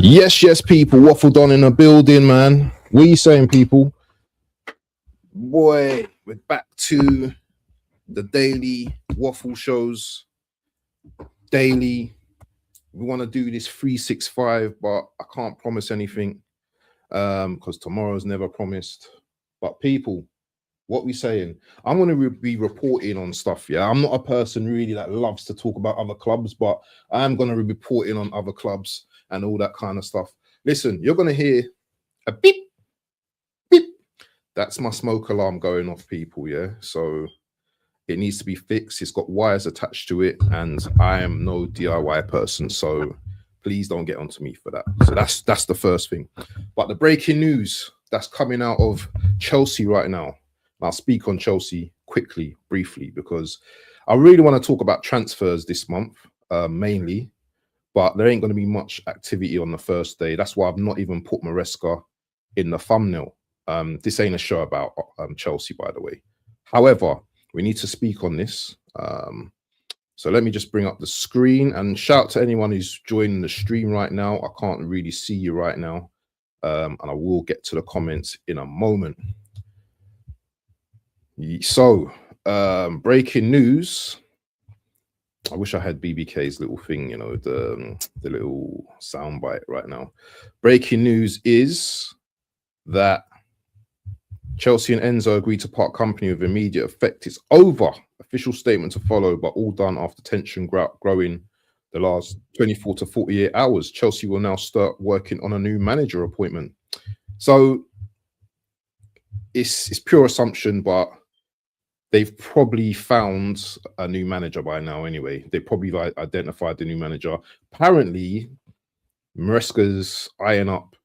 Yes, people. Waffle Don in the building, man. What are you saying, people? Boy, we're back to the daily waffle shows. Daily. We want to do this 365, but I can't promise anything because tomorrow's never promised. But people, what we saying? I'm going to be reporting on stuff. Yeah, I'm not a person really that loves to talk about other clubs, but I'm going to be reporting on other clubs and all that kind of stuff. Listen, you're going to hear a beep, beep. That's my smoke alarm going off, people. Yeah, so it needs to be fixed. It's got wires attached to it, and I am no DIY person, so please don't get onto me for that. So that's the first thing. But the breaking news that's coming out of Chelsea right now. I'll speak on Chelsea quickly, briefly, because I really want to talk about transfers this month, mainly. But there ain't going to be much activity on the first day. That's why I've not even put Maresca in the thumbnail. This ain't a show about Chelsea, by the way. However, we need to speak on this. So let me just bring up the screen and shout to anyone who's joining the stream right now. I can't really see you right now. And I will get to the comments in a moment. So, breaking news. I wish I had BBK's little thing, you know, the little soundbite right now. Breaking news is that Chelsea and Enzo agreed to part company with immediate effect. It's over. Official statement to follow, but all done after tension growing the last 24 to 48 hours. Chelsea will now start working on a new manager appointment. So it's pure assumption, but they've probably found a new manager by now anyway. They probably identified the new manager. Apparently, Maresca's eyeing up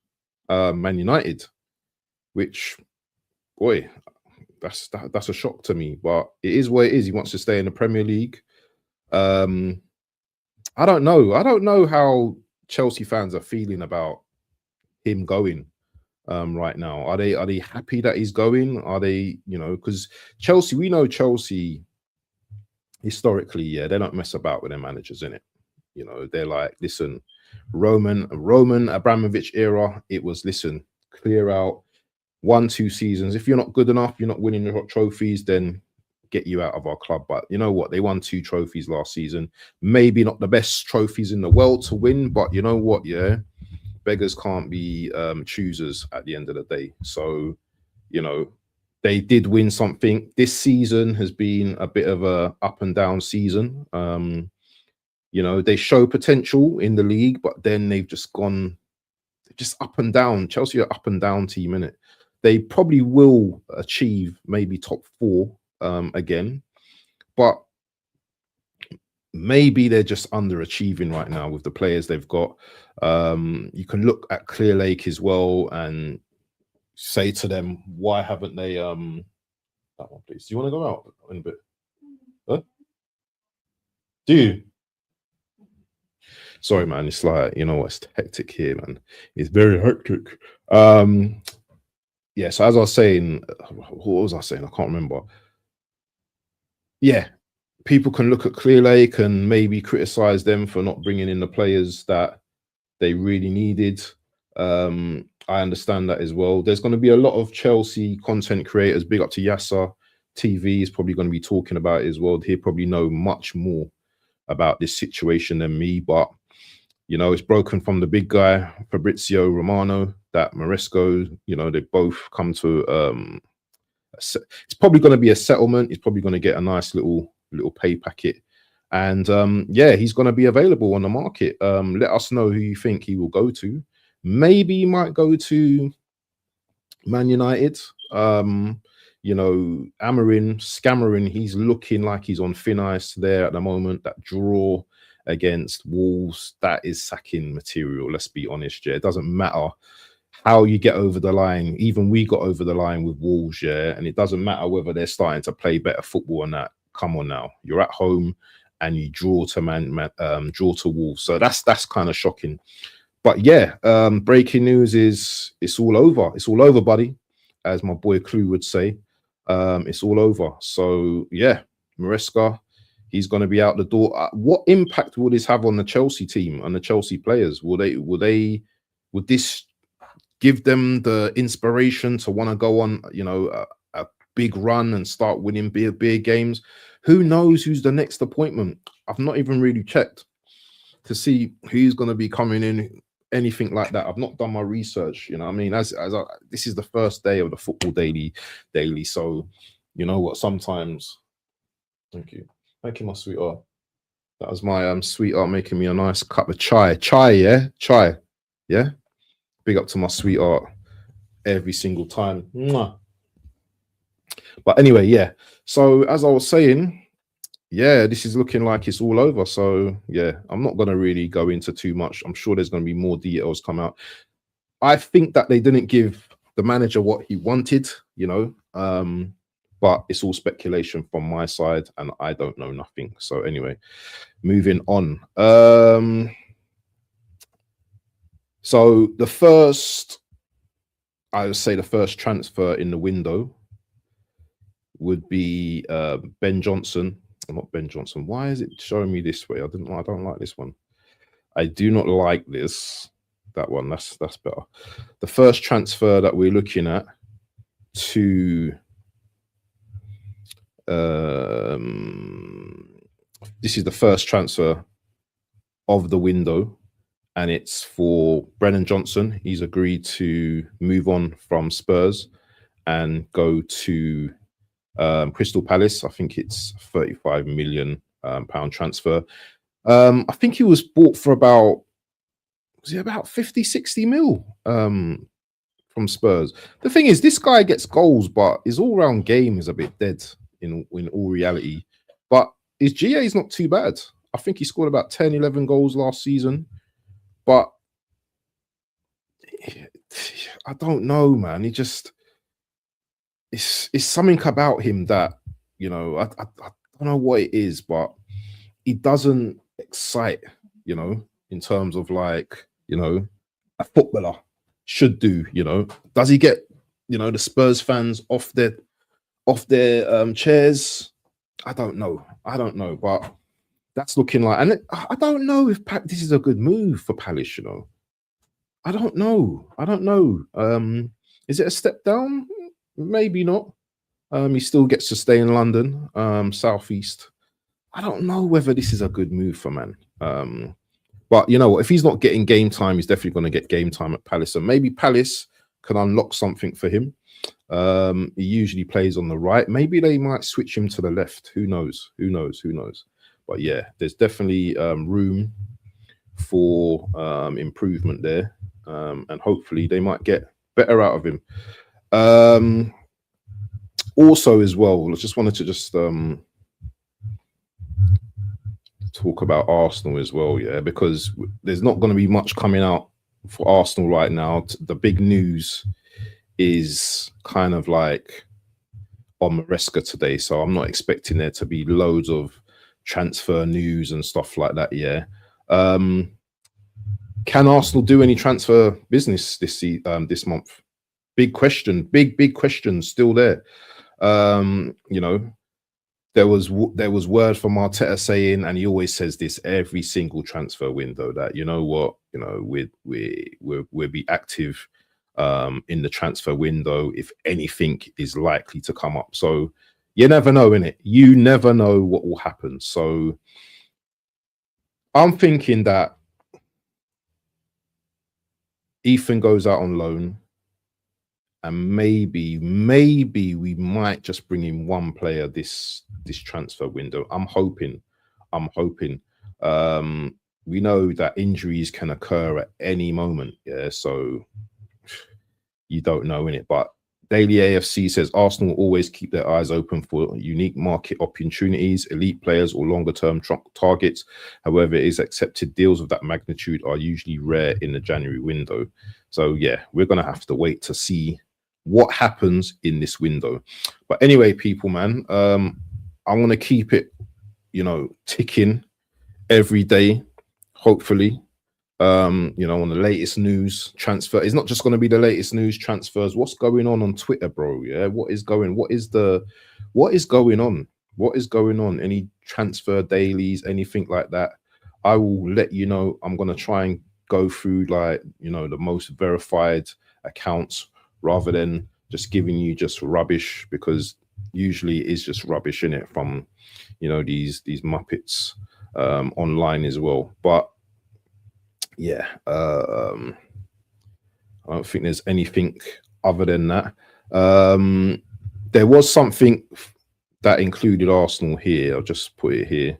Man United, which, boy, that's a shock to me. But it is what it is. He wants to stay in the Premier League. I don't know. I don't know how Chelsea fans are feeling about him going. Right now, are they happy that he's going? Are they, you know, because Chelsea, we know Chelsea historically, yeah, they don't mess about with their managers, in it. You know, they're like, listen, Roman Abramovich era, it was, listen, clear out 1-2 seasons. If you're not good enough, you're not winning the trophies, then get you out of our club. But you know what, they won 2 trophies last season. Maybe not the best trophies in the world to win, but you know what, yeah, beggars can't be choosers at the end of the day. So, you know, they did win something. This season has been a bit of a up and down season. You know, they show potential in the league, but then they've just gone just up and down. Chelsea are up and down team, innit? They probably will achieve maybe top 4 again, but maybe they're just underachieving right now with the players they've got. You can look at Clear Lake as well and say to them, why haven't they that one, please? Do you want to go out in a bit? Huh? Do you? Sorry, man, it's like, you know, it's hectic here, man. It's very hectic. Yeah, so as I was saying, what was I saying? I can't remember. Yeah, people can look at Clear Lake and maybe criticize them for not bringing in the players that they really needed. I understand that as well. There's going to be a lot of Chelsea content creators. Big up to Yasser TV is probably going to be talking about it as well. He'll probably know much more about this situation than me. But, you know, it's broken from the big guy, Fabrizio Romano, that Maresca, you know, they both come to... it's probably going to be a settlement. He's probably going to get a nice little pay packet. And yeah, he's going to be available on the market. Let us know who you think he will go to. Maybe he might go to Man United. You know, Scamarin, he's looking like he's on thin ice there at the moment. That draw against Wolves, that is sacking material. Let's be honest, yeah. It doesn't matter how you get over the line. Even we got over the line with Wolves, yeah. And it doesn't matter whether they're starting to play better football or not. Come on now, you're at home and you draw to Wolves. So that's kind of shocking. But yeah, breaking news is it's all over. It's all over, buddy, as my boy Clue would say. It's all over. So yeah, Maresca, he's going to be out the door. What impact will this have on the Chelsea team and the Chelsea players? Will they Would this give them the inspiration to want to go on, you know, a big run and start winning big games? Who knows who's the next appointment? I've not even really checked to see who's going to be coming in, anything like that. I've not done my research, you know what I mean? This is the first day of the football daily. So, you know what, sometimes, thank you, my sweetheart. That was my sweetheart making me a nice cup of chai. Yeah. Big up to my sweetheart every single time. Mwah. But anyway, yeah. So as I was saying, yeah, this is looking like it's all over. So yeah, I'm not going to really go into too much. I'm sure there's going to be more details come out. I think that they didn't give the manager what he wanted, you know, but it's all speculation from my side and I don't know nothing. So anyway, moving on. So I would say the first transfer in the window would be Ben Johnson. Not Ben Johnson. Why is it showing me this way? I don't like this one. I do not like this. That one. That's better. The first transfer that we're looking at to this is the first transfer of the window, and it's for Brennan Johnson. He's agreed to move on from Spurs and go to Crystal Palace. I think it's £35 million transfer. I think he was bought for about 50, 60 mil from Spurs. The thing is, this guy gets goals, but his all-round game is a bit dead in all reality. But his GA is not too bad. I think he scored about 10, 11 goals last season. But I don't know, man. It's something about him that, you know, I don't know what it is, but he doesn't excite, you know, in terms of like, you know, a footballer should do, you know. Does he get, you know, the Spurs fans off their chairs? I don't know, but that's looking like, and I don't know if this is a good move for Palace, you know. I don't know. Is it a step down? Maybe not. He still gets to stay in London, southeast. I don't know whether this is a good move for man. But you know what? If he's not getting game time, he's definitely going to get game time at Palace. And maybe Palace can unlock something for him. He usually plays on the right. Maybe they might switch him to the left. Who knows? But yeah, there's definitely room for improvement there. And hopefully they might get better out of him. Also as well, I just wanted to just talk about Arsenal as well, yeah, because there's not going to be much coming out for Arsenal right now. The big news is kind of like on Maresca today, so I'm not expecting there to be loads of transfer news and stuff like that. Yeah, can Arsenal do any transfer business this month? Big question, big question still there. You know, there was word from Arteta saying, and he always says this every single transfer window, that, you know what, you know, we'll be active in the transfer window if anything is likely to come up. So you never know, innit? You never know what will happen. So I'm thinking that Ethan goes out on loan, and maybe we might just bring in one player this transfer window. I'm hoping. We know that injuries can occur at any moment, yeah, so you don't know, innit? But Daily AFC says Arsenal will always keep their eyes open for unique market opportunities, elite players, or longer-term targets. However, it is accepted deals of that magnitude are usually rare in the January window. So yeah, we're gonna have to wait to see what happens in this window. But anyway, people, man, I'm gonna keep it, you know, ticking every day, hopefully. You know, on the latest news, transfer. It's not just going to be the latest news, transfers. What's going on Twitter, bro? Yeah, what is going on? Any transfer dailies, anything like that? I will let you know. I'm going to try and go through like, you know, the most verified accounts rather than just giving you just rubbish, because usually it is just rubbish in it from, you know, these Muppets online as well. But yeah, I don't think there's anything other than that. There was something that included Arsenal here. I'll just put it here.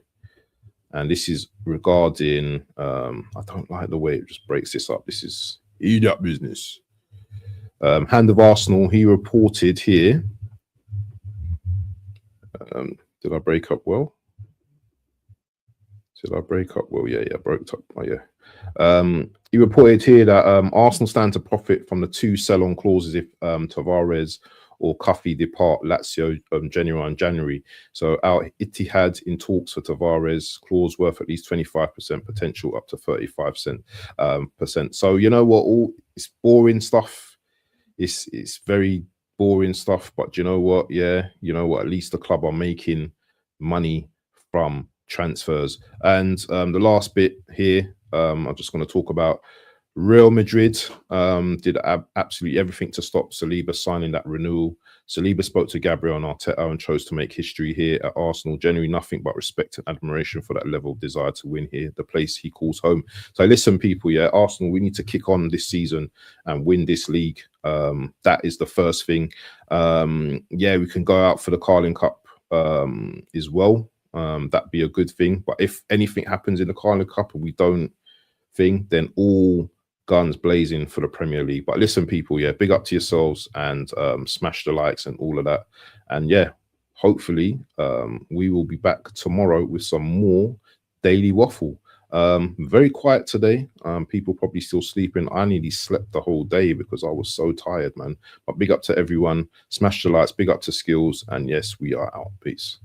And this is regarding, I don't like the way it just breaks this up. This is that business. Hand of Arsenal, he reported here. Did I break up well? Did I break up well? Yeah, broke up. Oh, yeah. He reported here that Arsenal stand to profit from the 2 sell-on clauses if Tavares or Cuffy depart Lazio January. So Al Ittihad in talks for Tavares, clause worth at least 25%, potential up to 35%. So you know what? All it's boring stuff. It's very boring stuff. But you know what? Yeah, you know what? At least the club are making money from transfers. And the last bit here, I'm just going to talk about Real Madrid did absolutely everything to stop Saliba signing that renewal. Saliba spoke to Gabriel and Arteta and chose to make history here at Arsenal. Genuinely nothing but respect and admiration for that level of desire to win here, the place he calls home. So listen, people, yeah, Arsenal, we need to kick on this season and win this league. That is the first thing. Yeah, we can go out for the Carling Cup as well. That'd be a good thing. But if anything happens in the Carling Cup and we don't then all guns blazing for the Premier League. But listen, people, yeah, big up to yourselves and smash the likes and all of that. And yeah, hopefully we will be back tomorrow with some more Daily Waffle. Very quiet today. People probably still sleeping. I nearly slept the whole day because I was so tired, man. But big up to everyone. Smash the likes. Big up to Skills. And yes, we are out. Peace.